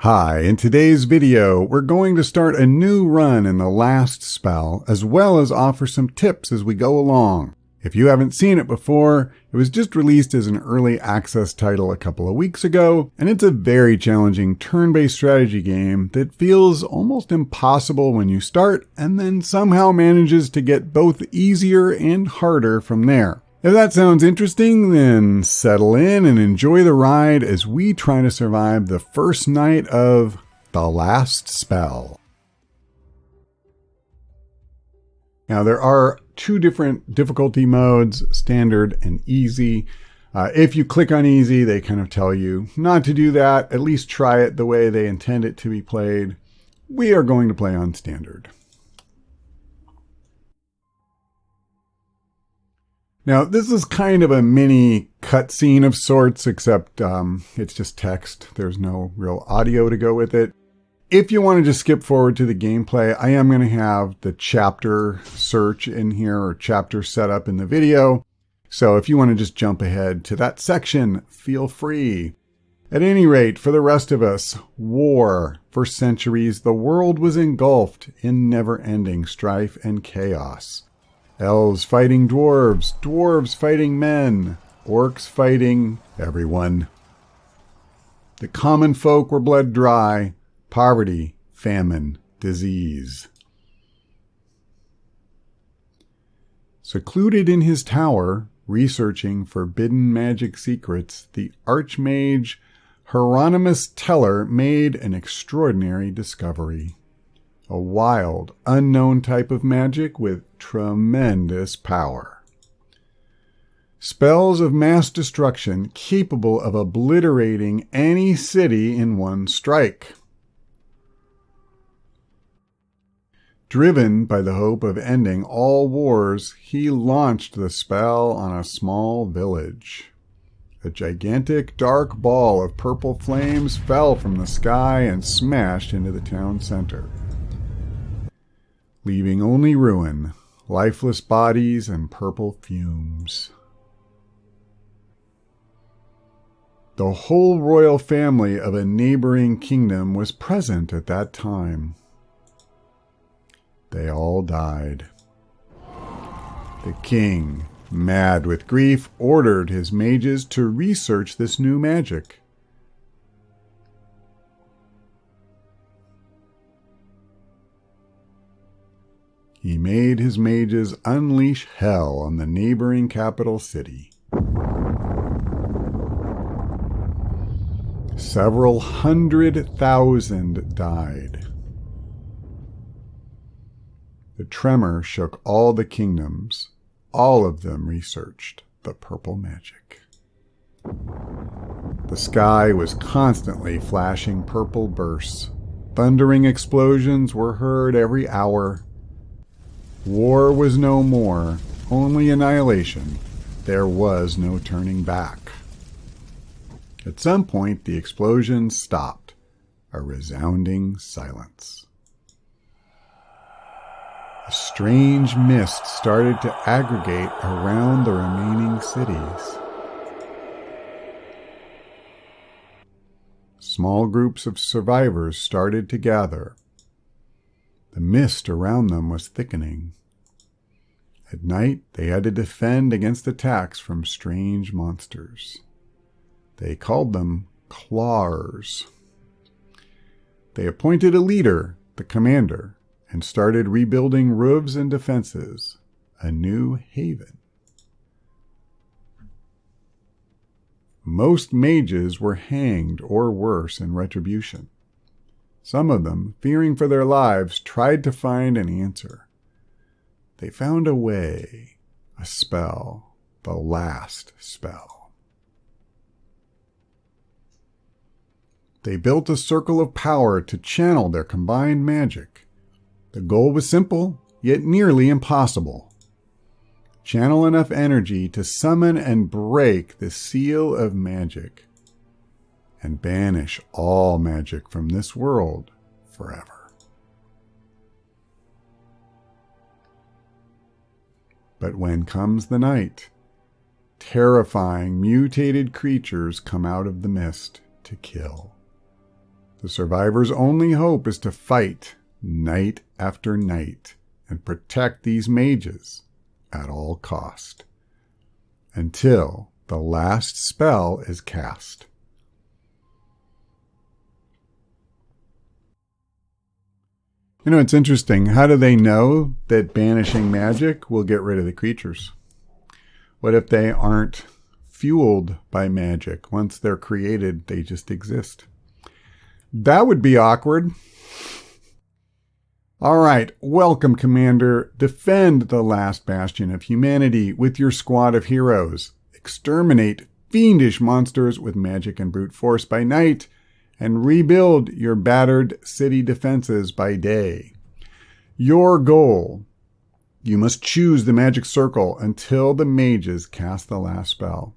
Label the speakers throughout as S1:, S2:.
S1: Hi, in today's video, we're going to start a new run in the last spell, as well as offer some tips as we go along. If you haven't seen it before, it was just released as an early access title a couple of weeks ago, and it's a very challenging turn-based strategy game that feels almost impossible when you start, and then somehow manages to get both easier and harder from there. If that sounds interesting, then settle in and enjoy the ride as we try to survive the first night of The Last Spell. Now, there are two different difficulty modes, standard and easy. If you click on easy, they kind of tell you not to do that. At least try it the way they intend it to be played. We are going to play on standard. Now, this is kind of a mini cutscene of sorts, except it's just text. There's no real audio to go with it. If you want to just skip forward to the gameplay, I am going to have the chapter search in here, or chapter setup in the video. So if you want to just jump ahead to that section, feel free. At any rate, for the rest of us, war. For centuries, the world was engulfed in never-ending strife and chaos. Elves fighting dwarves, dwarves fighting men, orcs fighting everyone. The common folk were bled dry, poverty, famine, disease. Secluded in his tower, researching forbidden magic secrets, the archmage Hieronymus Teller made an extraordinary discovery. A wild, unknown type of magic with tremendous power. Spells of mass destruction capable of obliterating any city in one strike. Driven by the hope of ending all wars, he launched the spell on a small village. A gigantic dark ball of purple flames fell from the sky and smashed into the town center, leaving only ruin, lifeless bodies, and purple fumes. The whole royal family of a neighboring kingdom was present at that time. They all died. The king, mad with grief, ordered his mages to research this new magic. He made his mages unleash hell on the neighboring capital city. Several 100,000 died. The tremor shook all the kingdoms. All of them researched the purple magic. The sky was constantly flashing purple bursts. Thundering explosions were heard every hour. War was no more, only annihilation. There was no turning back. At some point, the explosions stopped. A resounding silence. A strange mist started to aggregate around the remaining cities. Small groups of survivors started to gather. The mist around them was thickening. At night, they had to defend against attacks from strange monsters. They called them claws. They appointed a leader, the commander, and started rebuilding roofs and defenses, a new haven. Most mages were hanged or worse in retribution. Some of them, fearing for their lives, tried to find an answer. They found a way, a spell, the last spell. They built a circle of power to channel their combined magic. The goal was simple, yet nearly impossible. Channel enough energy to summon and break the seal of magic, and banish all magic from this world forever. But when comes the night, terrifying mutated creatures come out of the mist to kill. The survivor's only hope is to fight night after night and protect these mages at all cost until the last spell is cast. You know, it's interesting. How do they know that banishing magic will get rid of the creatures? What if they aren't fueled by magic? Once they're created, they just exist. That would be awkward. All right, welcome, Commander. Defend the last bastion of humanity with your squad of heroes. Exterminate fiendish monsters with magic and brute force by night, and rebuild your battered city defenses by day. Your goal: you must choose the magic circle until the mages cast the last spell.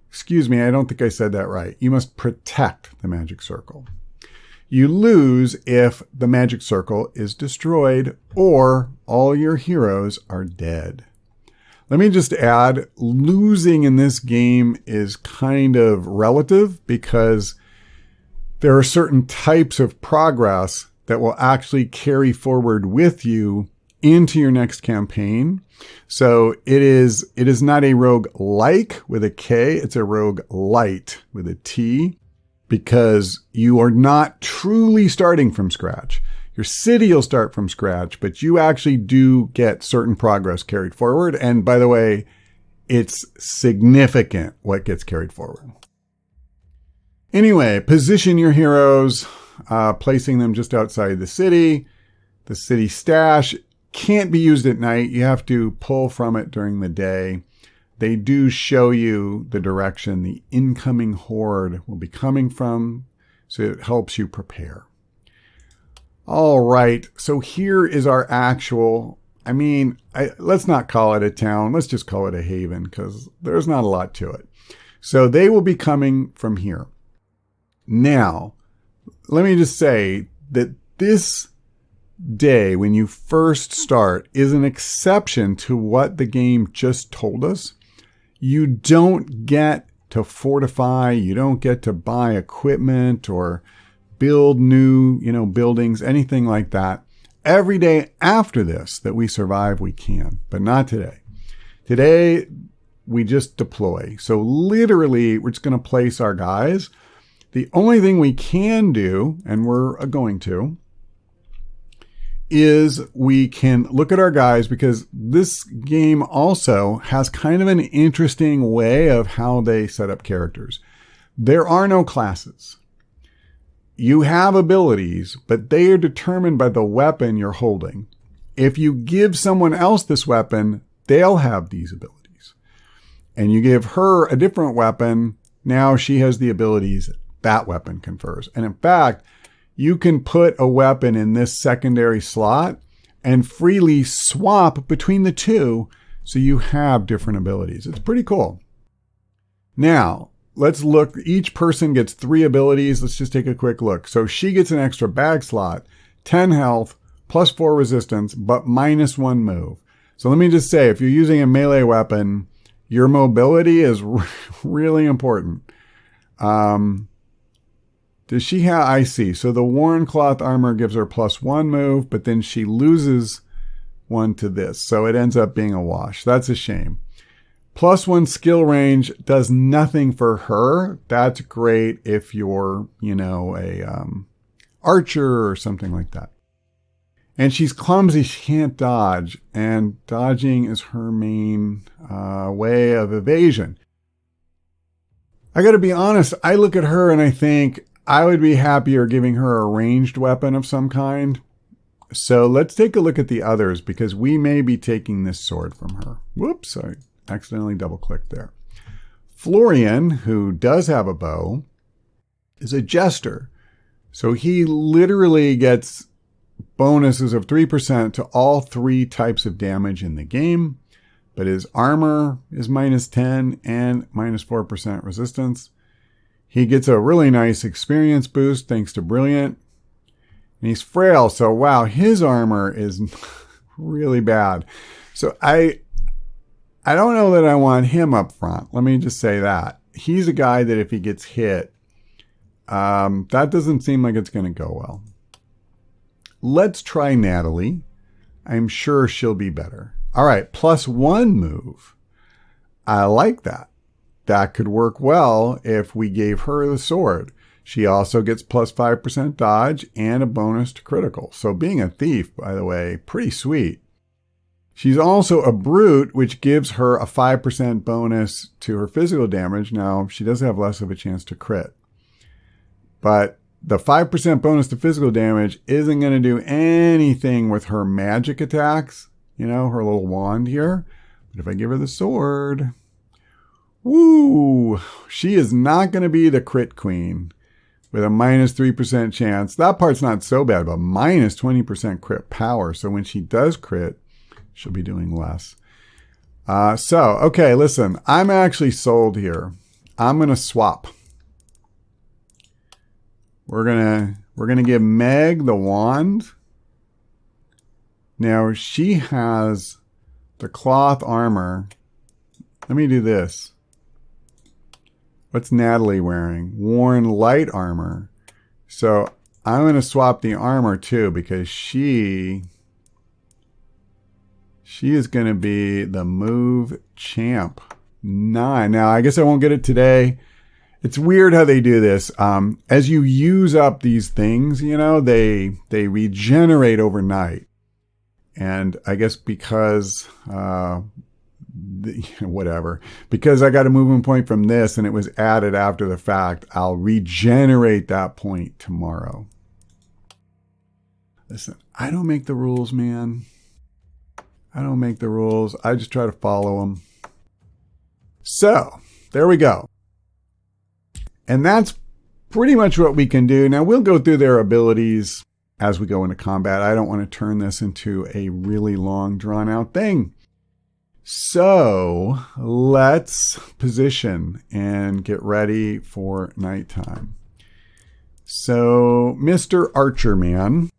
S1: Excuse me, I don't think I said that right. You must protect the magic circle. You lose if the magic circle is destroyed or all your heroes are dead. Let me just add, losing in this game is kind of relative because there are certain types of progress that will actually carry forward with you into your next campaign. So it is not a rogue-like with a K, it's a rogue-lite with a T, because you are not truly starting from scratch. Your city will start from scratch, but you actually do get certain progress carried forward. And by the way, it's significant what gets carried forward. Anyway, position your heroes, placing them just outside the city. The city stash can't be used at night. You have to pull from it during the day. They do show you the direction the incoming horde will be coming from, so it helps you prepare. All right, so here is our actual, let's not call it a town. Let's just call it a haven because there's not a lot to it. So they will be coming from here. Now, let me just say that this day when you first start is an exception to what the game just told us. You don't get to fortify, you don't get to buy equipment or build new, buildings, anything like that. Every day after this that we survive, we can, but not today. Today, we just deploy. So literally, we're just going to place our guys. The only thing we can do, and we're going to, is we can look at our guys because this game also has kind of an interesting way of how they set up characters. There are no classes. You have abilities, but they are determined by the weapon you're holding. If you give someone else this weapon, they'll have these abilities. And you give her a different weapon, now she has the abilities that weapon confers. And in fact, you can put a weapon in this secondary slot and freely swap between the two so you have different abilities. It's pretty cool. Now, let's look. Each person gets 3 abilities. Let's just take a quick look. So she gets an extra bag slot, 10 health, plus 4 resistance, but minus 1 move. So let me just say, if you're using a melee weapon, your mobility is really important. Does she have, I see. So the worn cloth armor gives her plus 1 move, but then she loses 1 to this. So it ends up being a wash. That's a shame. Plus 1 skill range does nothing for her. That's great if you're, a archer or something like that. And she's clumsy. She can't dodge. And dodging is her main way of evasion. I got to be honest. I look at her and I think, I would be happier giving her a ranged weapon of some kind. So let's take a look at the others because we may be taking this sword from her. Whoops, I accidentally double-clicked there. Florian, who does have a bow, is a jester. So he literally gets bonuses of 3% to all 3 types of damage in the game. But his armor is minus 10 and minus 4% resistance. He gets a really nice experience boost thanks to Brilliant. And he's frail, so wow, his armor is really bad. So I don't know that I want him up front. Let me just say that. He's a guy that if he gets hit, That doesn't seem like it's going to go well. Let's try Natalie. I'm sure she'll be better. All right, +1 move. I like that. That could work well if we gave her the sword. She also gets +5% dodge and a bonus to critical. So being a thief, by the way, pretty sweet. She's also a brute, which gives her a 5% bonus to her physical damage. Now, she does have less of a chance to crit. But the 5% bonus to physical damage isn't going to do anything with her magic attacks. You know, her little wand here. But if I give her the sword, woo, she is not going to be the crit queen with a -3% chance. That part's not so bad, but -20% crit power. So when she does crit, she'll be doing less. Okay, listen, I'm actually sold here. I'm going to swap. We're gonna give Meg the wand. Now she has the cloth armor. Let me do this. What's Natalie wearing? Worn light armor. So I'm gonna swap the armor too because she is gonna be the move champ 9. Now I guess I won't get it today. It's weird how they do this. As you use up these things, you know, they regenerate overnight. And I guess because, whatever, because I got a movement point from this and it was added after the fact, I'll regenerate that point tomorrow. Listen, I don't make the rules, man. I don't make the rules. I just try to follow them. So, there we go. And that's pretty much what we can do. Now, we'll go through their abilities as we go into combat. I don't want to turn this into a really long, drawn-out thing. So, let's position and get ready for nighttime. So, Mr. Archer Man,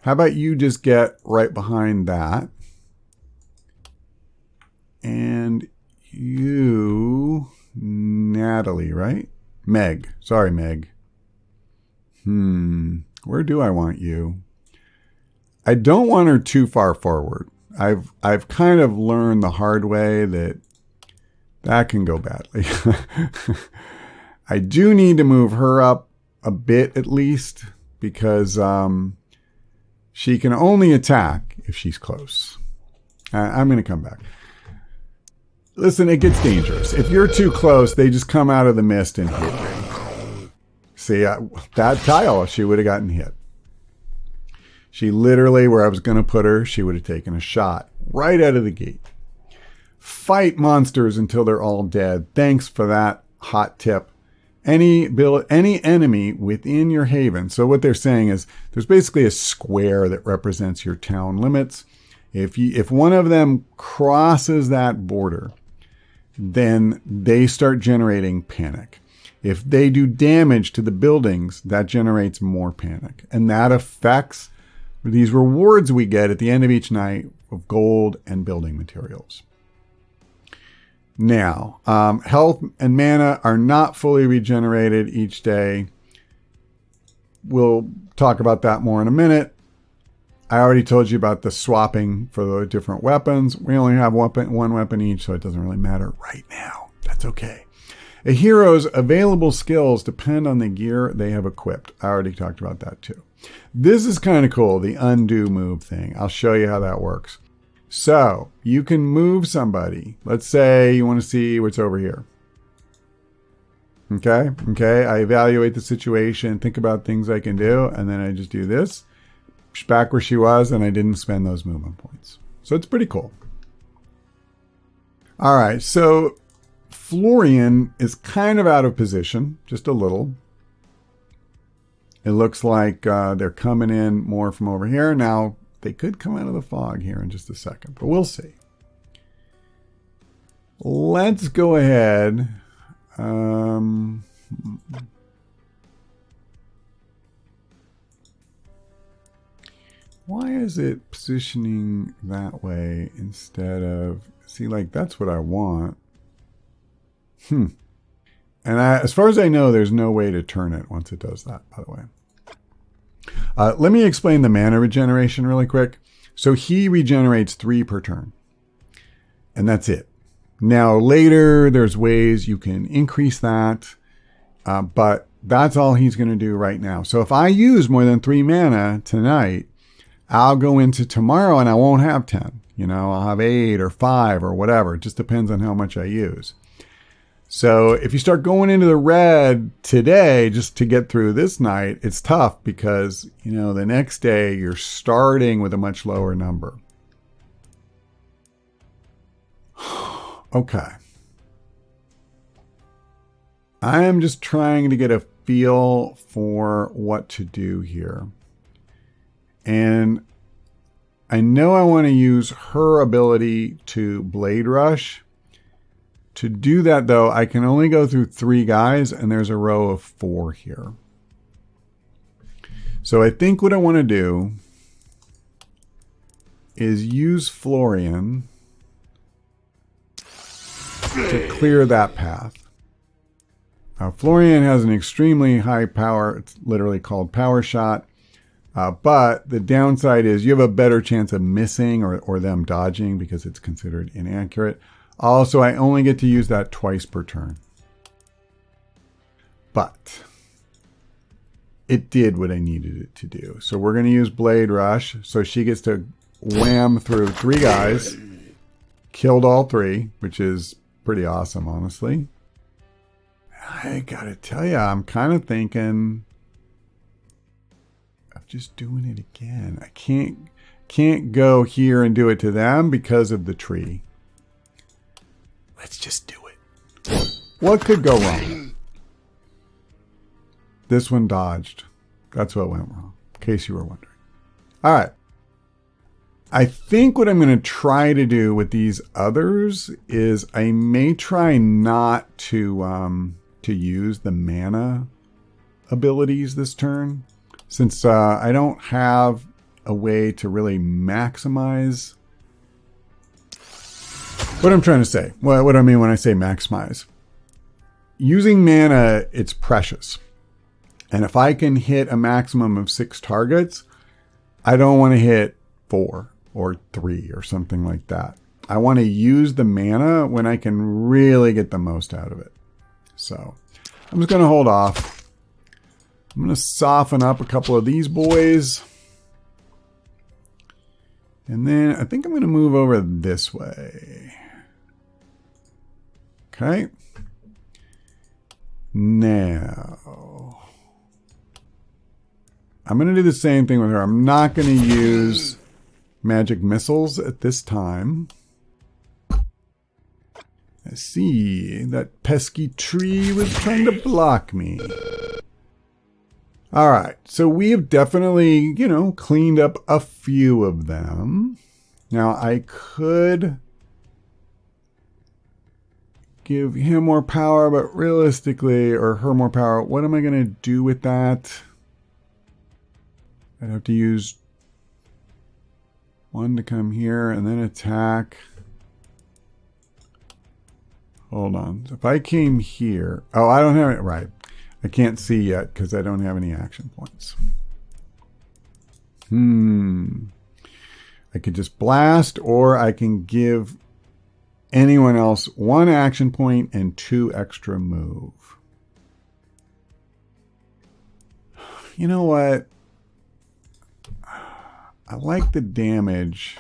S1: how about you just get right behind that? And you, Natalie, right? Meg. Sorry, Meg. Where do I want you? I don't want her too far forward. I've kind of learned the hard way that can go badly. I do need to move her up a bit at least because she can only attack if she's close. I'm going to come back. Listen, it gets dangerous. If you're too close, they just come out of the mist and hit you. See, that tile, she would have gotten hit. She literally, where I was going to put her, she would have taken a shot right out of the gate. Fight monsters until they're all dead. Thanks for that hot tip. Any enemy within your haven. So what they're saying is there's basically a square that represents your town limits. If one of them crosses that border, then they start generating panic. If they do damage to the buildings, that generates more panic. And that affects these rewards we get at the end of each night of gold and building materials. Now, health and mana are not fully regenerated each day. We'll talk about that more in a minute. I already told you about the swapping for the different weapons. We only have one weapon each, so it doesn't really matter right now. That's okay. A hero's available skills depend on the gear they have equipped. I already talked about that too. This is kind of cool, the undo move thing. I'll show you how that works. So, you can move somebody. Let's say you want to see what's over here. Okay, I evaluate the situation, think about things I can do, and then I just do this. Back where she was, and I didn't spend those movement points. So it's pretty cool. All right, so Florian is kind of out of position, just a little. It looks like they're coming in more from over here. Now, they could come out of the fog here in just a second, but we'll see. Let's go ahead. Why is it positioning that way instead of... See, like, that's what I want. And as far as I know, there's no way to turn it once it does that, by the way. Let me explain the mana regeneration really quick. So he regenerates 3 per turn. And that's it. Now later, there's ways you can increase that. But that's all he's going to do right now. So if I use more than 3 mana tonight, I'll go into tomorrow and I won't have 10. You know, I'll have 8 or 5 or whatever. It just depends on how much I use. So if you start going into the red today just to get through this night, it's tough because, you know, the next day you're starting with a much lower number. Okay. I am just trying to get a feel for what to do here. And I know I want to use her ability to Blade Rush. To do that, though, I can only go through 3 guys, and there's a row of 4 here. So I think what I want to do is use Florian to clear that path. Florian has an extremely high power. It's literally called Power Shot. But the downside is you have a better chance of missing or them dodging because it's considered inaccurate. Also, I only get to use that twice per turn. But it did what I needed it to do. So we're going to use Blade Rush. So she gets to wham through 3 guys. Killed all 3, which is pretty awesome, honestly. I gotta tell you, I'm kind of thinking of just doing it again. I can't go here and do it to them because of the tree. Let's just do it. What could go wrong? This one dodged. That's what went wrong, in case you were wondering. All right. I think what I'm going to try to do with these others is I may try not to use the mana abilities this turn, since I don't have a way to really maximize what I'm trying to say. What I mean when I say maximize. Using mana, it's precious. And if I can hit a maximum of 6 targets, I don't want to hit 4 or 3 or something like that. I want to use the mana when I can really get the most out of it. So I'm just going to hold off. I'm going to soften up a couple of these boys. And then I think I'm going to move over this way. Okay. Now, I'm going to do the same thing with her. I'm not going to use magic missiles at this time. I see that pesky tree was trying to block me. All right, so we have definitely, cleaned up a few of them. Now, I could give him more power, but realistically, or her more power, what am I going to do with that? I'd have to use 1 to come here and then attack. Hold on. So if I came here, oh, I don't have it right. I can't see yet because I don't have any action points. I could just blast, or I can give anyone else 1 action point and 2 extra move. You know what? I like the damage.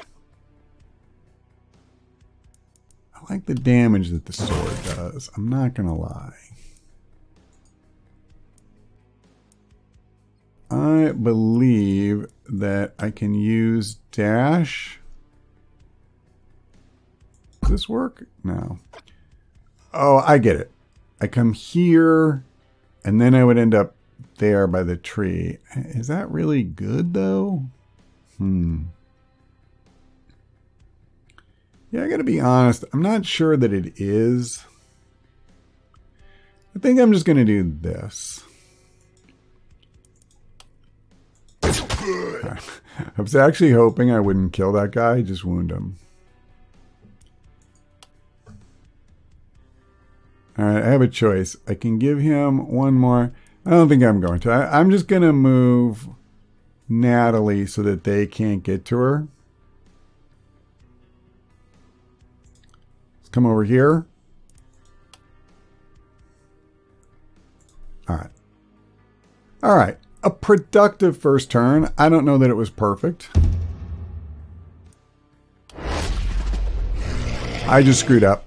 S1: I like the damage that the sword does. I'm not going to lie. I believe that I can use dash. Does this work? No. Oh, I get it. I come here, and then I would end up there by the tree. Is that really good, though? Yeah, I gotta be honest. I'm not sure that it is. I think I'm just gonna do this. I was actually hoping I wouldn't kill that guy, just wound him. All right, I have a choice. I can give him one more. I don't think I'm going to. I'm just going to move Natalie so that they can't get to her. Let's come over here. All right. All right. A productive first turn. I don't know that it was perfect. I just screwed up.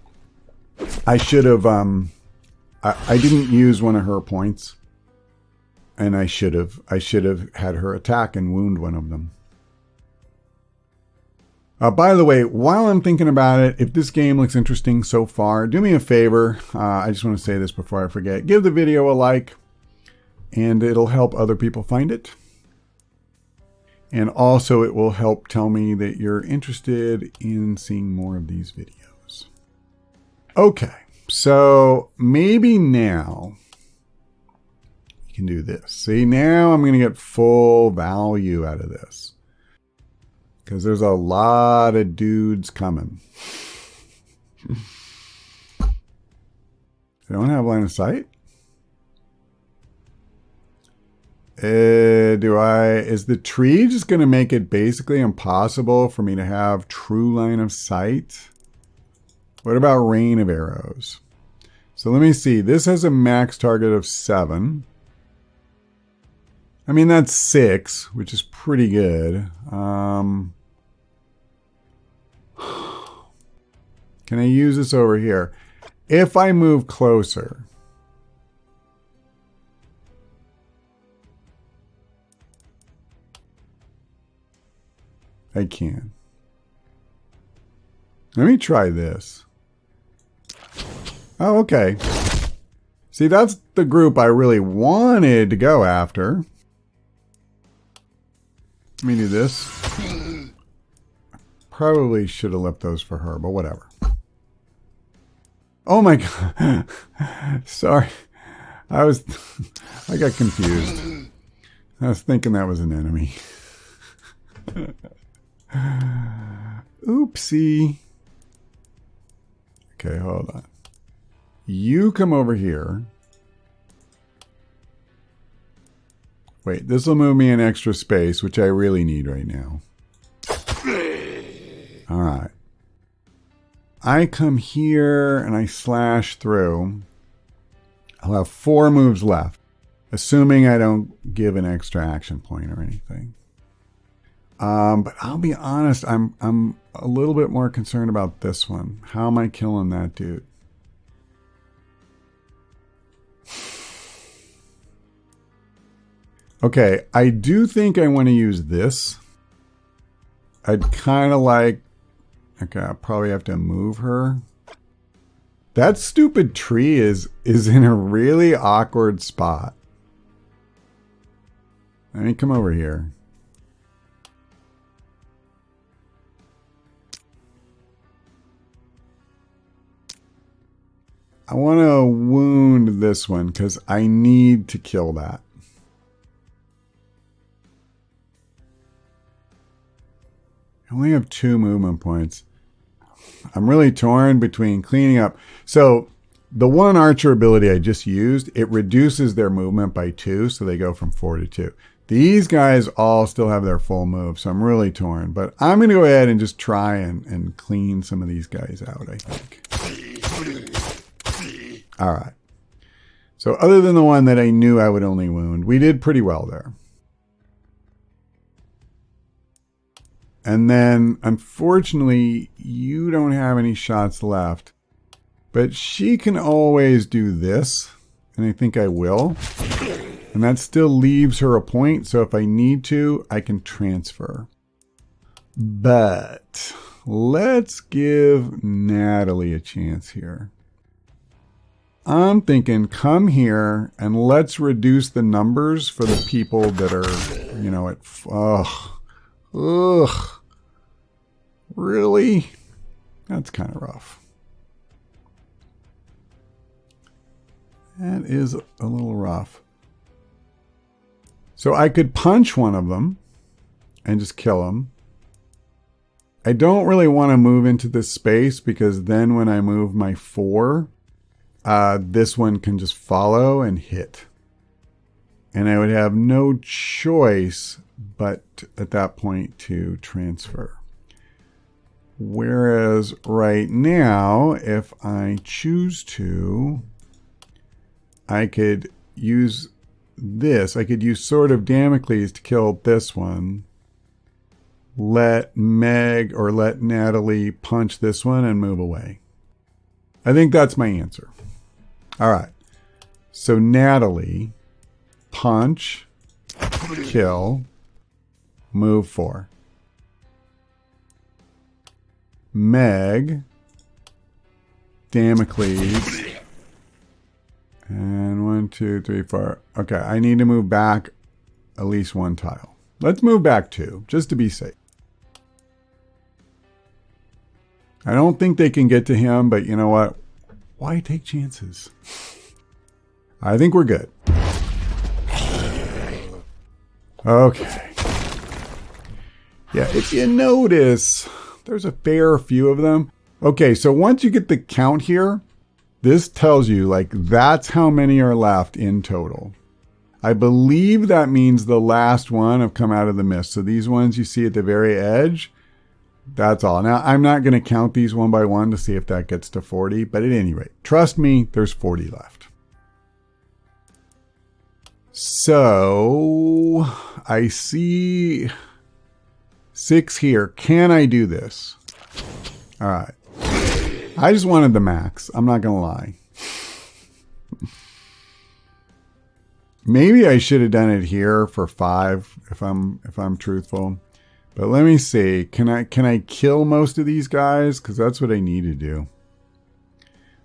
S1: I should have, I didn't use one of her points. And I should have had her attack and wound one of them. By the way, while I'm thinking about it, if this game looks interesting so far, do me a favor. I just want to say this before I forget. Give the video a like, and it'll help other people find it. And also it will help tell me that you're interested in seeing more of these videos. Okay, so maybe now you can do this. See, now I'm going to get full value out of this. Because there's a lot of dudes coming. They don't have line of sight? Is the tree just going to make it basically impossible for me to have true line of sight? What about rain of arrows? So let me see. This has a max target of 7. I mean, that's 6, which is pretty good. Can I use this over here? If I move closer. I can. Let me try this. Oh, okay. See, that's the group I really wanted to go after. Let me do this. Probably should have left those for her, but whatever. Oh my God. Sorry. I got confused. I was thinking that was an enemy. Oopsie. Okay, hold on. You come over here. Wait, this will move me an extra space, which I really need right now. All right. I come here and I slash through. I'll have 4 moves left, assuming I don't give an extra action point or anything. But I'll be honest, I'm a little bit more concerned about this one. How am I killing that dude? Okay, I do think I want to use this. I'd kind of like... Okay, I'll probably have to move her. That stupid tree is in a really awkward spot. Let me come over here. I want to wound this one because I need to kill that. I only have 2 movement points. I'm really torn between cleaning up. So the one archer ability I just used, it reduces their movement by 2, so they go from 4 to 2. These guys all still have their full move, so I'm really torn. But I'm going to go ahead and just try and clean some of these guys out, I think. All right. So other than the one that I knew I would only wound, we did pretty well there. And then, unfortunately, you don't have any shots left. But she can always do this, and I think I will. And that still leaves her a point, so if I need to, I can transfer. But let's give Natalie a chance here. I'm thinking, come here, and let's reduce the numbers for the people that are, you know, at... Ugh. Really? That's kind of rough. That is a little rough. So I could punch one of them and just kill them. I don't really want to move into this space because then when I move my 4, this one can just follow and hit. And I would have no choice but at that point to transfer. Whereas right now, if I choose to, I could use this. I could use Sword of Damocles to kill this one. Let Meg or let Natalie punch this one and move away. I think that's my answer. All right. So Natalie, punch, kill, move 4. Meg, Damocles, and 1, 2, 3, 4. Okay, I need to move back at least 1 tile. Let's move back 2, just to be safe. I don't think they can get to him, but you know what? Why take chances? I think we're good. Okay. Yeah, if you notice, there's a fair few of them. Okay, so once you get the count here, this tells you, like, that's how many are left in total. I believe that means the last one have come out of the mist. So these ones you see at the very edge, that's all. Now, I'm not going to count these one by one to see if that gets to 40, but at any rate, trust me, there's 40 left. So I see 6 here. Can I do this? All right. I just wanted the max. I'm not going to lie. Maybe I should have done it here for 5 if I'm truthful. But let me see. Can I kill most of these guys? Because that's what I need to do.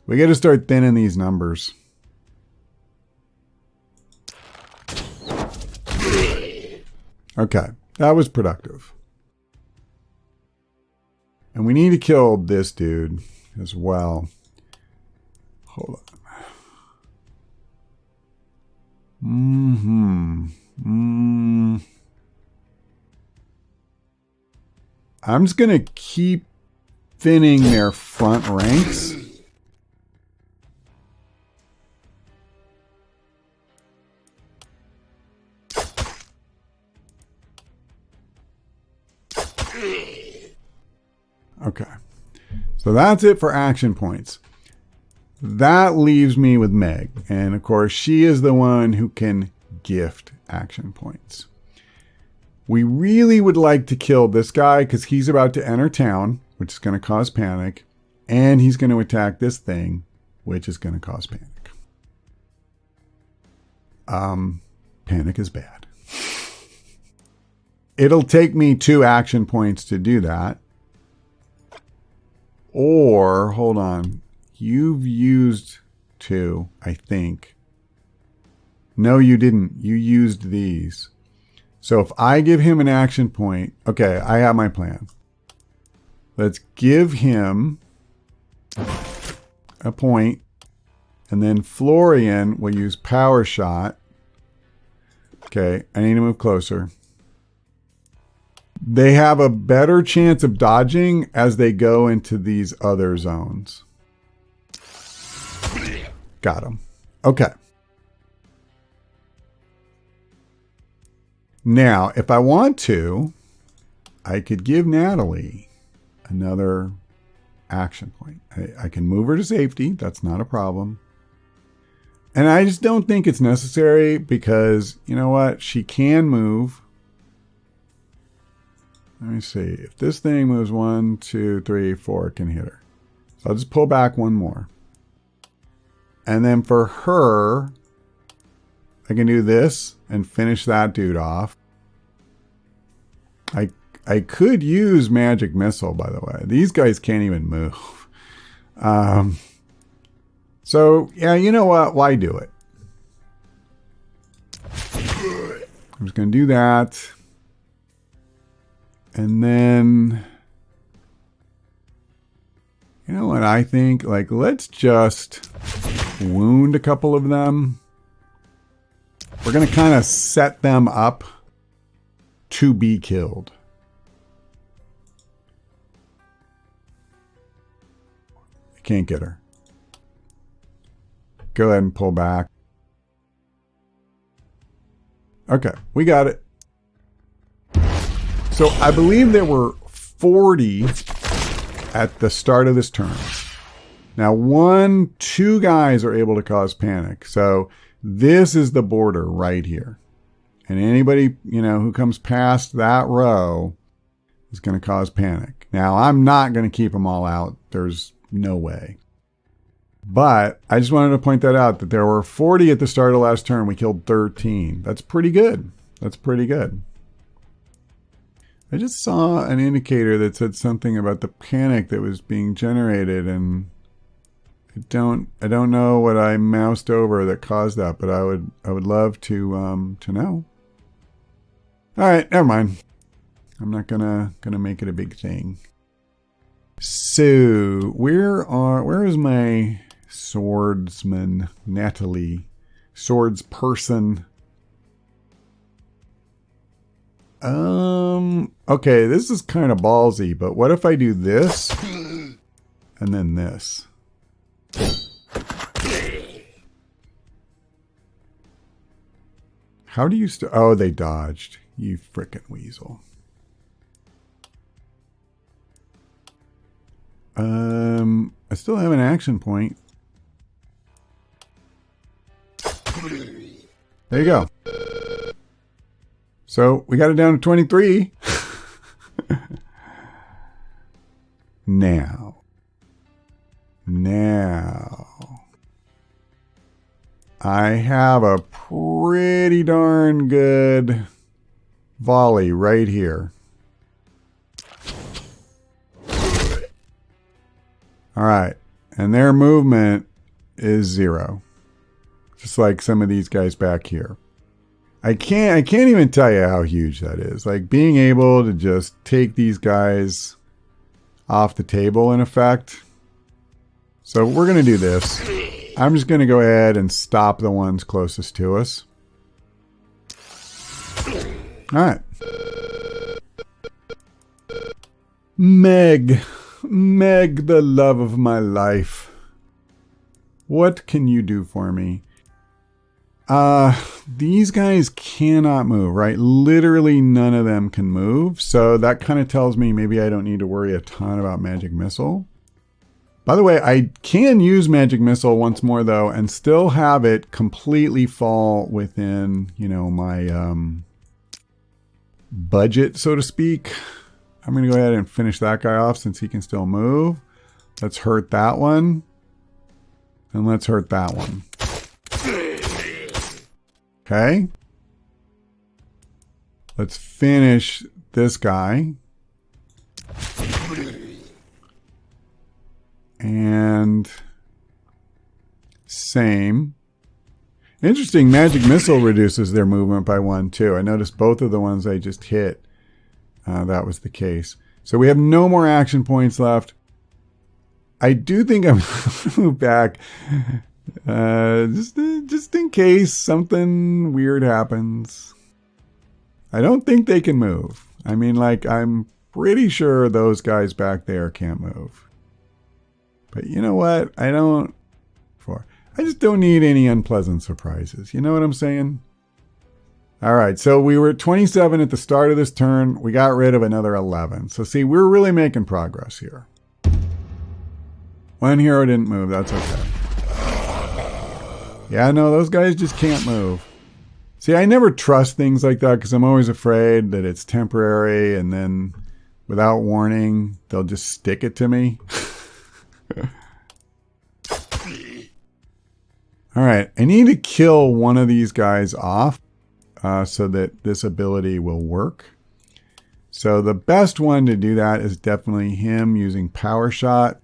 S1: We got to start thinning these numbers. Okay, that was productive. And we need to kill this dude as well. Hold on. I'm just going to keep thinning their front ranks. Okay. So that's it for action points. That leaves me with Meg. And of course, she is the one who can gift action points. We really would like to kill this guy because he's about to enter town, which is going to cause panic. And he's going to attack this thing, which is going to cause panic. Panic is bad. It'll take me 2 action points to do that. Or, hold on, you've used 2, I think. No, you didn't. You used these. So if I give him an action point, okay, I have my plan. Let's give him a point, and then Florian will use power shot. Okay, I need to move closer. They have a better chance of dodging as they go into these other zones. Got him. Okay. Now, if I want to, I could give Natalie another action point. I can move her to safety. That's not a problem. And I just don't think it's necessary because, you know what? She can move. Let me see. If this thing moves 1, 2, 3, 4, it can hit her. So I'll just pull back 1 more. And then for her, I can do this and finish that dude off. I could use magic missile, by the way. These guys can't even move. So, yeah, you know what? Why do it? I'm just going to do that. And then, you know what I think? Like, let's just wound a couple of them. We're going to kind of set them up to be killed. I can't get her. go ahead and pull back. Okay, we got it. So I believe there were 40 at the start of this turn. Now, 2 guys are able to cause panic. So this is the border right here. And anybody, who comes past that row is going to cause panic. Now, I'm not going to keep them all out. There's no way. But I just wanted to point that out, that there were 40 at the start of last turn. We killed 13. That's pretty good. That's pretty good. I just saw an indicator that said something about the panic that was being generated, and I don't know what I moused over that caused that, but I would love to know. All right, never mind. I'm not gonna make it a big thing. So where is my swordsman, Natalie, swords person? Okay, this is kind of ballsy, but what if I do this and then this? How do you oh, they dodged. You frickin' weasel. I still have an action point. There you go. So we got it down to 23. Now. I have a pretty darn good volley right here. All right. And their movement is 0. Just like some of these guys back here. I can't even tell you how huge that is. Like being able to just take these guys off the table in effect. So we're going to do this. I'm just going to go ahead and stop the ones closest to us. All right. Meg, the love of my life. What can you do for me? These guys cannot move, right? Literally none of them can move. So that kind of tells me maybe I don't need to worry a ton about magic missile. By the way, I can use magic missile once more though, and still have it completely fall within, my, budget, so to speak. I'm going to go ahead and finish that guy off since he can still move. Let's hurt that one. And let's hurt that one. Okay. Let's finish this guy. And same. Interesting, magic missile reduces their movement by 1 too. I noticed both of the ones I just hit. That was the case. So we have no more action points left. I do think I'm going to move back. Just in case something weird happens. I don't think they can move. I mean, like, I'm pretty sure those guys back there can't move. But you know what? I just don't need any unpleasant surprises. You know what I'm saying? All right, so we were at 27 at the start of this turn. We got rid of another 11. So see, we're really making progress here. One hero didn't move. That's okay. Yeah, no, those guys just can't move. See, I never trust things like that because I'm always afraid that it's temporary and then without warning, they'll just stick it to me. All right, I need to kill one of these guys off so that this ability will work. So the best one to do that is definitely him using Power Shot.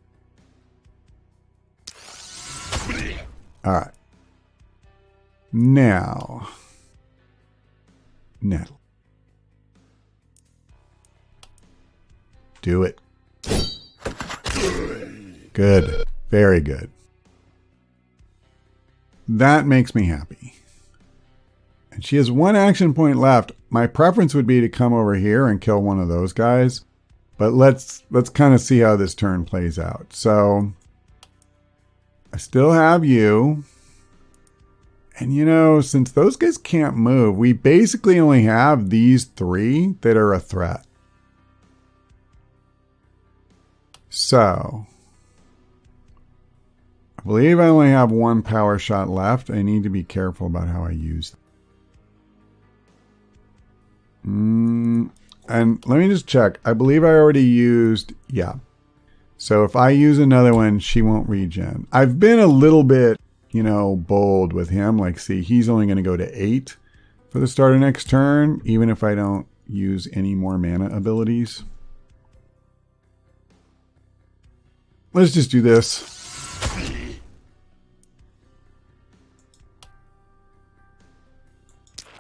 S1: All right. Now, Nettle. Do it. Good. Very good. That makes me happy. And she has 1 action point left. My preference would be to come over here and kill one of those guys. But let's kind of see how this turn plays out. So I still have you. And you know, since those guys can't move, we basically only have these 3 that are a threat. So, I believe I only have 1 power shot left. I need to be careful about how I use them. And let me just check. I believe I already used, yeah. So if I use another one, she won't regen. I've been a little bit, you know, bold with him. Like, see, he's only going to go to 8 for the start of next turn, even if I don't use any more mana abilities. Let's just do this.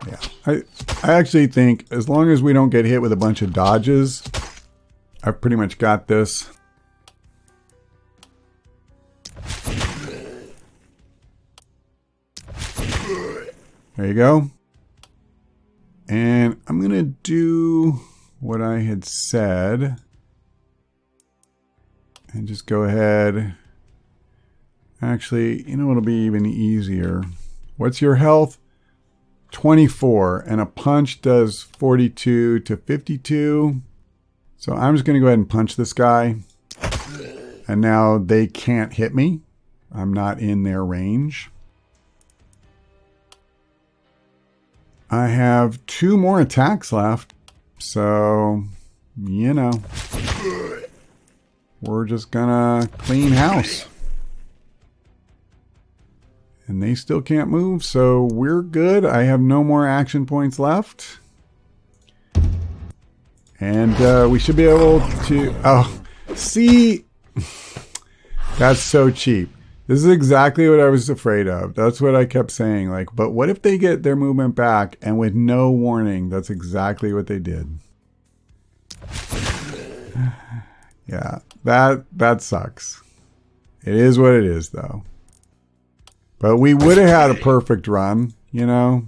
S1: Yeah, I actually think as long as we don't get hit with a bunch of dodges, I've pretty much got this. There you go. And I'm going to do what I had said. And just go ahead. Actually, you know what'll be even easier? What's your health? 24. And a punch does 42 to 52. So I'm just going to go ahead and punch this guy. And now they can't hit me. I'm not in their range. I have 2 more attacks left. So, you know, we're just gonna clean house. And they still can't move, so we're good. I have no more action points left. And we should be able to... Oh, see? That's so cheap. This is exactly what I was afraid of. That's what I kept saying. Like, but what if they get their movement back and with no warning? That's exactly what they did. Yeah, that sucks. It is what it is, though. But we would have had a perfect run, you know?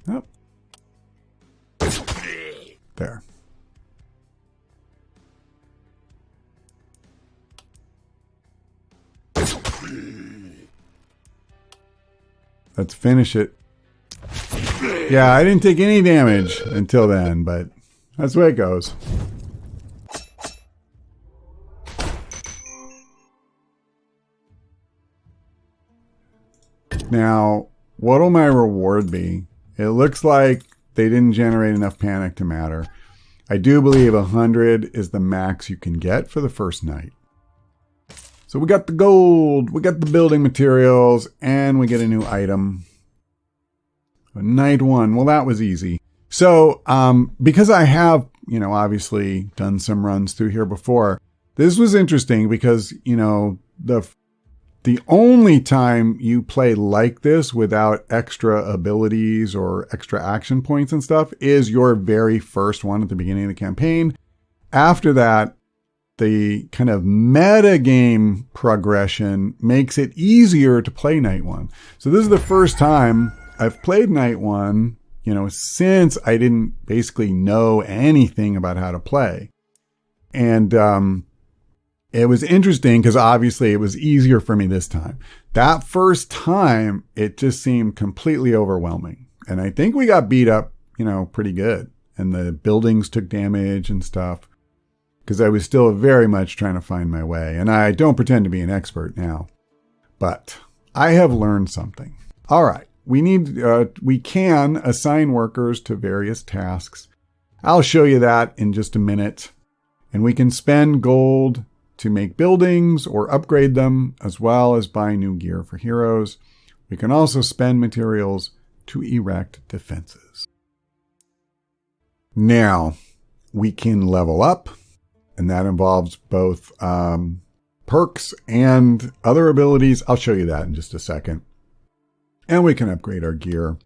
S1: Oh. There. Let's finish it. Yeah, I didn't take any damage until then, but that's the way it goes. Now, what'll my reward be? It looks like they didn't generate enough panic to matter. I do believe 100 is the max you can get for the first night. So we got the gold, we got the building materials, and we get a new item. Night 1, well, that was easy. So, because I have, you know, obviously done some runs through here before, this was interesting because, you know, the only time you play like this without extra abilities or extra action points and stuff is your very first one at the beginning of the campaign. After that, the kind of meta game progression makes it easier to play Night 1. So this is the first time I've played Night 1, you know, since I didn't basically know anything about how to play. And it was interesting because obviously it was easier for me this time. That first time, it just seemed completely overwhelming. And I think we got beat up, you know, pretty good. And the buildings took damage and stuff. Because I was still very much trying to find my way. And I don't pretend to be an expert now. But I have learned something. All right. We can assign workers to various tasks. I'll show you that in just a minute. And we can spend gold to make buildings or upgrade them, as well as buy new gear for heroes. We can also spend materials to erect defenses. Now, we can level up. And that involves both perks and other abilities. I'll show you that in just a second. And we can upgrade our gear.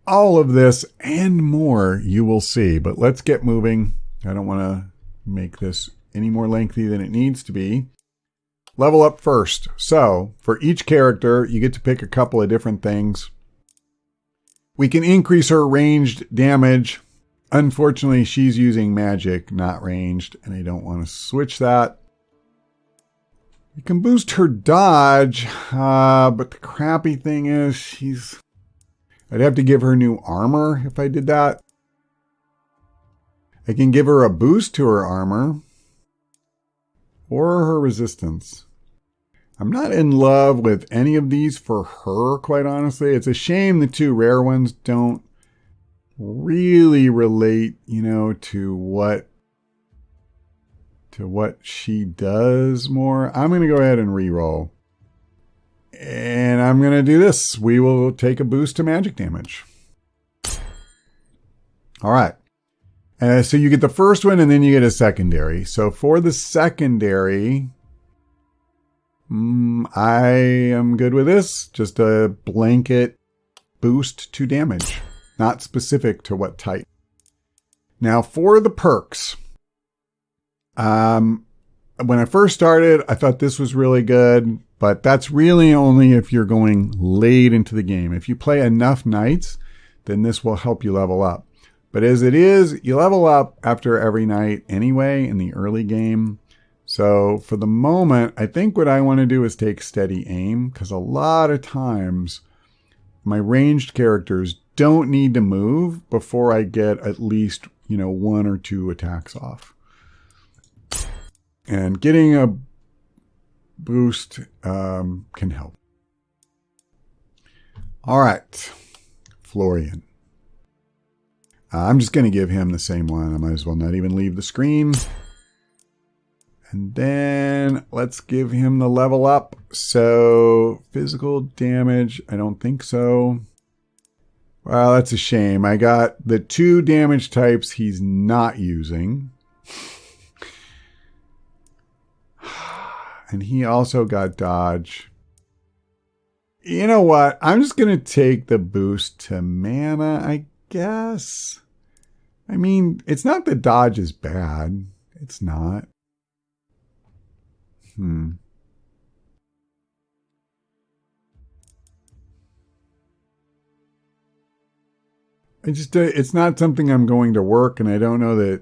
S1: All of this and more you will see. But let's get moving. I don't want to make this any more lengthy than it needs to be. Level up first. So for each character, you get to pick a couple of different things. We can increase her ranged damage. Unfortunately, she's using magic, not ranged, and I don't want to switch that. You can boost her dodge, but the crappy thing is I'd have to give her new armor if I did that. I can give her a boost to her armor or her resistance. I'm not in love with any of these for her, quite honestly. It's a shame the two rare ones don't really relate, to what she does more. I'm going to go ahead and reroll. And I'm going to do this. We will take a boost to magic damage. All right. So you get the first one and then you get a secondary. So for the secondary, I am good with this. Just a blanket boost to damage, not specific to what type. Now for the perks. When I first started, I thought this was really good, but that's really only if you're going late into the game. If you play enough nights, then this will help you level up. But as it is, you level up after every night anyway in the early game. So for the moment, I think what I want to do is take steady aim, because a lot of times my ranged characters don't need to move before I get at least, 1 or 2 attacks off. And getting a boost can help. All right, Florian. I'm just going to give him the same one. I might as well not even leave the screen. And then let's give him the level up. So physical damage, I don't think so. Well, that's a shame. I got the 2 damage types he's not using. And he also got dodge. You know what? I'm just going to take the boost to mana, I guess. I mean, it's not that dodge is bad. It's not. It's not something I'm going to work, and I don't know that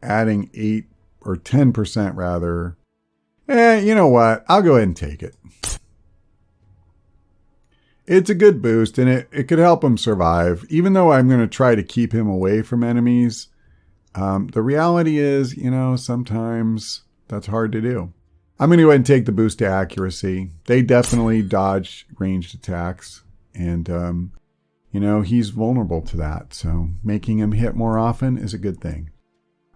S1: adding 8 or 10% rather. You know what? I'll go ahead and take it. It's a good boost, and it could help him survive. Even though I'm going to try to keep him away from enemies, the reality is, sometimes that's hard to do. I'm going to go ahead and take the boost to accuracy. They definitely dodge ranged attacks, and, he's vulnerable to that. So making him hit more often is a good thing.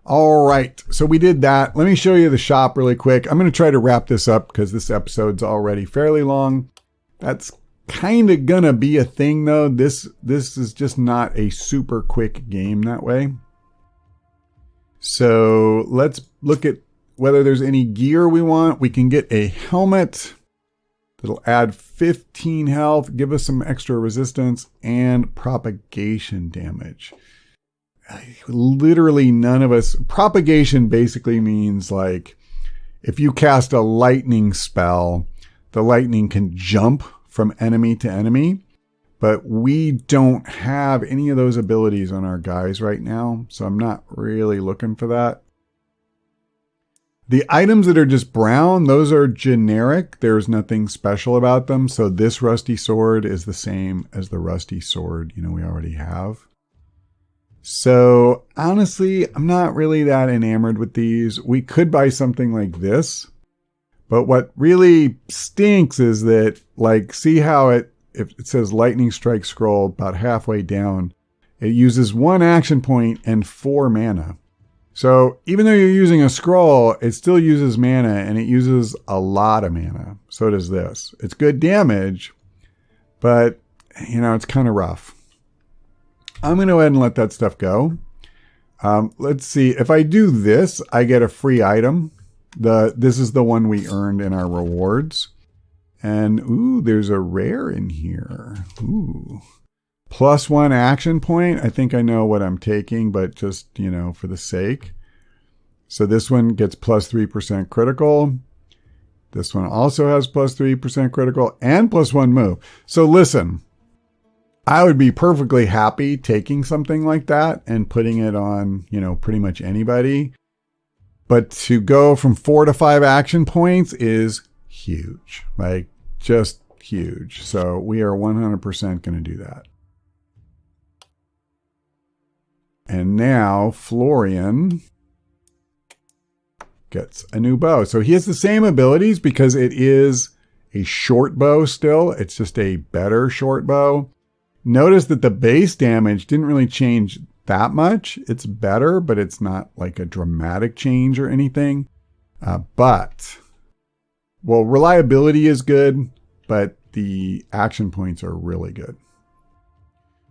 S1: All right, so we did that. Let me show you the shop really quick. I'm going to try to wrap this up because this episode's already fairly long. That's kind of going to be a thing, though. This is just not a super quick game that way. So let's look at whether there's any gear we want. We can get a helmet that'll add 15 health, give us some extra resistance, and propagation damage. Literally none of us. Propagation basically means like if you cast a lightning spell, the lightning can jump from enemy to enemy, but we don't have any of those abilities on our guys right now, so I'm not really looking for that. The items that are just brown, those are generic. There's nothing special about them, so this rusty sword is the same as the rusty sword we already have. So honestly, I'm not really that enamored with these. We could buy something like this, but what really stinks is that, see how if it says lightning strike scroll about halfway down, it uses 1 action point and 4 mana. So even though you're using a scroll, it still uses mana, and it uses a lot of mana. So does this. It's good damage, but it's kind of rough. I'm going to go ahead and let that stuff go. Let's see. If I do this, I get a free item. This is the one we earned in our rewards. And, ooh, there's a rare in here. Ooh. +1 action point. I think I know what I'm taking, but just, for the sake. So this one gets +3% critical. This one also has +3% critical and +1 move. So listen. I would be perfectly happy taking something like that and putting it on, pretty much anybody. But to go from 4 to 5 action points is huge, like just huge. So we are 100% going to do that. And now Florian gets a new bow. So he has the same abilities because it is a short bow still. It's just a better short bow. Notice that the base damage didn't really change that much. It's better, but it's not like a dramatic change or anything. Well, reliability is good, but the action points are really good.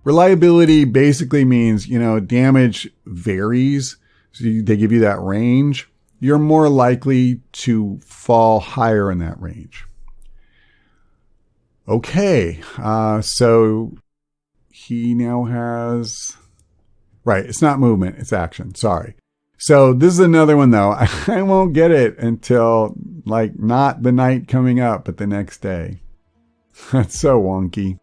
S1: Reliability basically means, damage varies. So they give you that range. You're more likely to fall higher in that range. Okay, so he now has... Right, it's not movement, it's action. Sorry. So this is another one, though. I won't get it until, not the night coming up, but the next day. That's so wonky.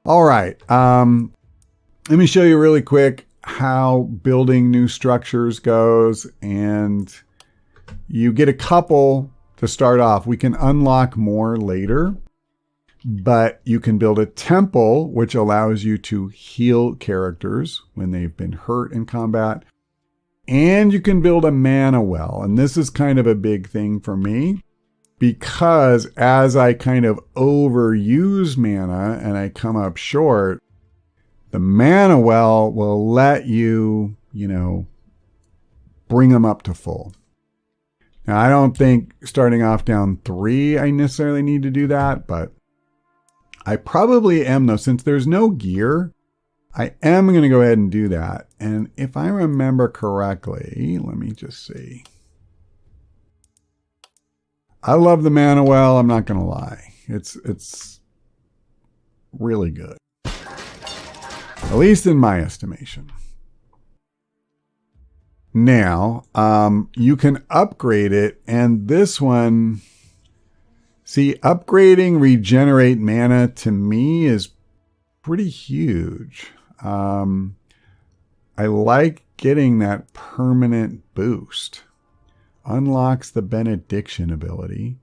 S1: All right. Let me show you really quick how building new structures goes. And you get a couple to start off. We can unlock more later. But you can build a temple, which allows you to heal characters when they've been hurt in combat. And you can build a mana well. And this is kind of a big thing for me, because as I kind of overuse mana and I come up short, the mana well will let you, bring them up to full. Now, I don't think starting off down 3, I necessarily need to do that, but I probably am, though. Since there's no gear, I am going to go ahead and do that. And if I remember correctly, let me just see. I love the mana well. I'm not going to lie. It's really good. At least in my estimation. Now, you can upgrade it. And this one... See, upgrading regenerate mana to me is pretty huge. I like getting that permanent boost. Unlocks the benediction ability.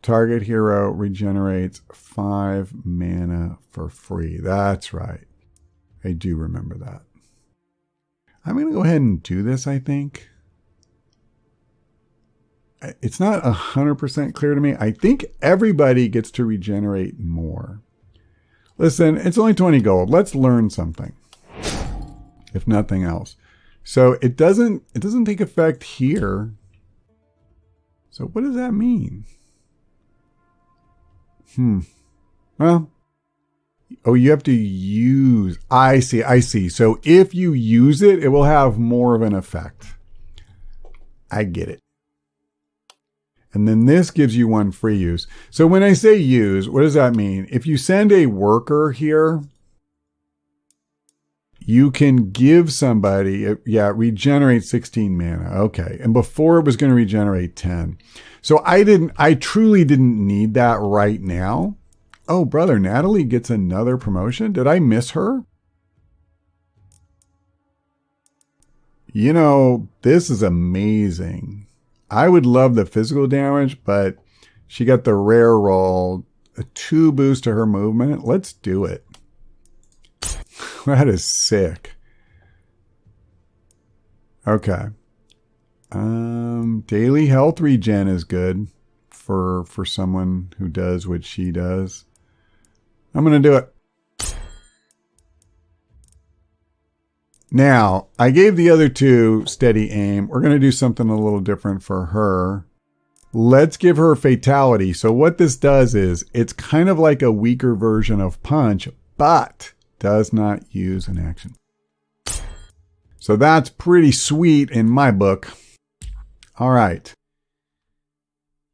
S1: Target hero regenerates 5 mana for free. That's right. I do remember that. I'm going to go ahead and do this, I think. It's not 100% clear to me. I think everybody gets to regenerate more. Listen, it's only 20 gold. Let's learn something, if nothing else. So it doesn't take effect here. So what does that mean? Well, you have to use. I see. So if you use it, it will have more of an effect. I get it. And then this gives you 1 free use. So when I say use, what does that mean? If you send a worker here, you can give somebody, regenerate 16 mana. Okay. And before it was going to regenerate 10. So I truly didn't need that right now. Oh, brother, Natalie gets another promotion. Did I miss her? This is amazing. I would love the physical damage, but she got the rare roll, a 2 boost to her movement. Let's do it. That is sick. Okay. Daily health regen is good for someone who does what she does. I'm going to do it. Now, I gave the other 2 steady aim. We're going to do something a little different for her. Let's give her fatality. So what this does is it's kind of like a weaker version of punch, but does not use an action. So that's pretty sweet in my book. All right.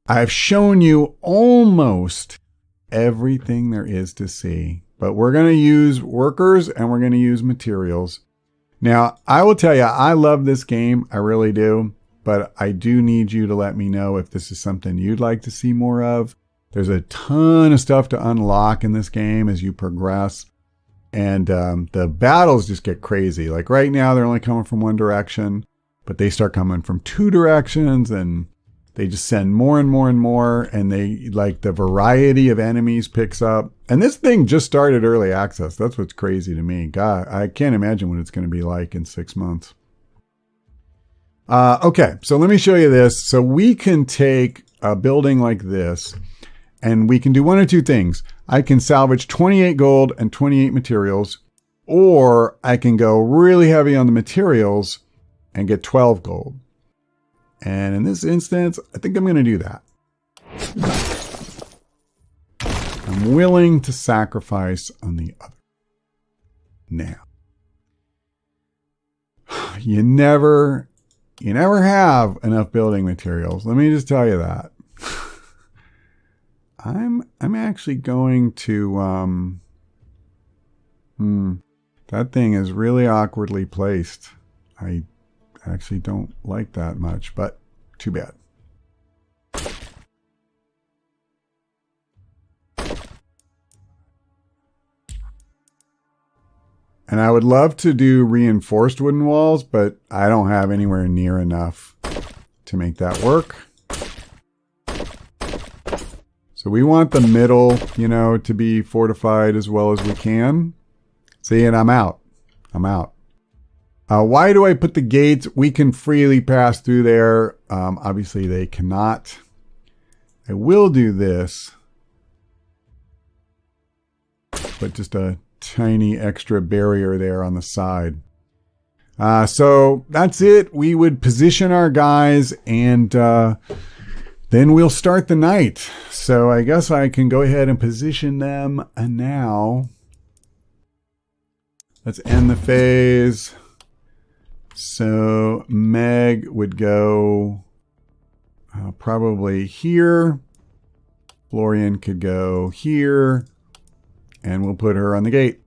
S1: I've shown you almost everything there is to see, but we're going to use workers and we're going to use materials. Now, I will tell you, I love this game. I really do. But I do need you to let me know if this is something you'd like to see more of. There's a ton of stuff to unlock in this game as you progress. And the battles just get crazy. Like right now, they're only coming from one direction. But they start coming from 2 directions. And They just send more and more and more, and they like the variety of enemies picks up. And this thing just started early access. That's what's crazy to me. God, I can't imagine what it's going to be like in 6 months. Okay, so let me show you this. So we can take a building like this, and we can do one of two things. I can salvage 28 gold and 28 materials, or I can go really heavy on the materials and get 12 gold. And in this instance, I think I'm going to do that. I'm willing to sacrifice on the other. Now, you never have enough building materials. Let me just tell you that. I'm actually going to, that thing is really awkwardly placed. I actually don't like that much, but too bad. And I would love to do reinforced wooden walls, but I don't have anywhere near enough to make that work. So we want the middle, to be fortified as well as we can. See, and I'm out. Why do I put the gates? We can freely pass through there. Obviously, they cannot. I will do this, but just a tiny extra barrier there on the side. So that's it. We would position our guys, and then we'll start the night. So I guess I can go ahead and position them now. Let's end the phase. So Meg would go probably here. Florian could go here. And we'll put her on the gate.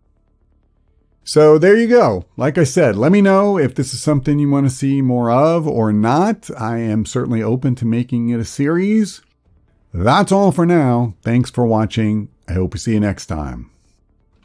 S1: So there you go. Like I said, let me know if this is something you want to see more of or not. I am certainly open to making it a series. That's all for now. Thanks for watching. I hope to see you next time.